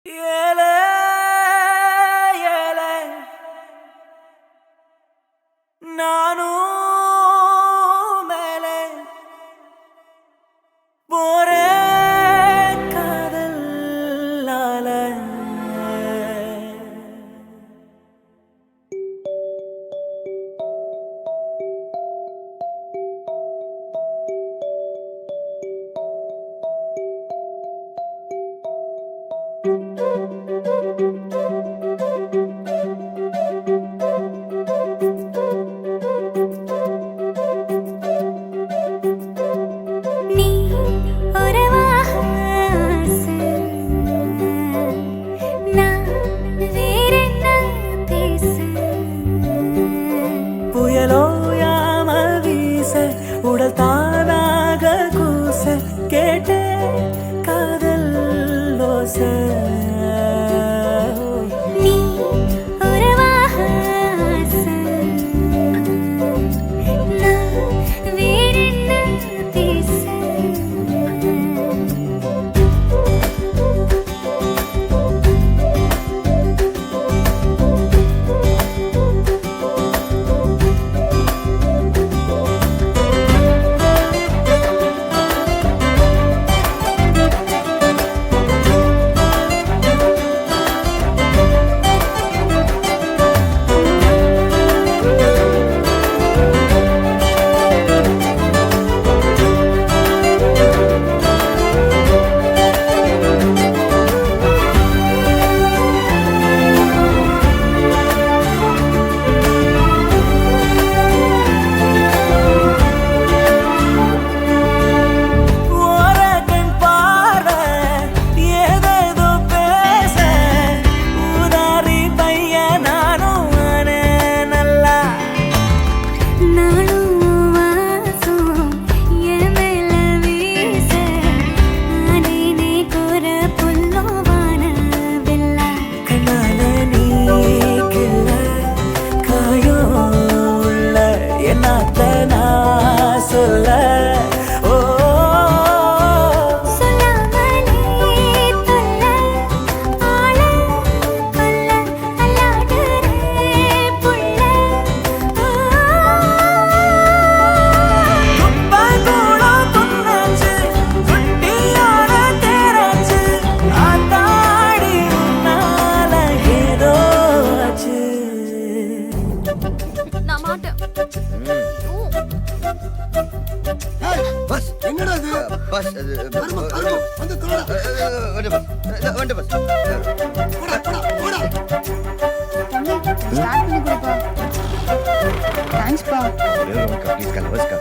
ஏலே ஏலே நானும் மேலே போறேன் காதலால. நீ உறவாக ஆசை, நான் வேறென்ன பேச? புயலோயாம வீச உடல் தானாக கூச கேட்ட காதல் லோச. நீ உறவாக ஆசை, நான் வேறென்ன பேச? ஓரக்கண் பார்வை ஏதேதோ பேச ஊதாரி பையன் நானும் ஆனேன் நல்லா. நாளும் வாசம் என் மேல வீச, ஆனேனே கோர புல்லோவான வெள்ளா. கண்ணால நீ கிள்ள காயம் உள்ள என்னாத்த நான் சொல்ல. ஓ சொல்லாமலே தொல்ல, ஆள கொல்ல அல்லாடுறே புள்ள. துப்பாய் கூடம் துண்ணாச்சு குட்டியான தேராச்சு ஆத்தாடி உன்னால ஏதோ ஆச்சு. நான் மாட்டேன். பஸ் என்னடா இது? பஸ் அது வந்து தோடா வந்து பஸ் வந்து பஸ். போடா போடா போடா. ஸ்டார்ட் பண்ணி கொடுப்பா. தேங்க்ஸ்ப்பா. ப்ளீஸ் கலவஸ்கா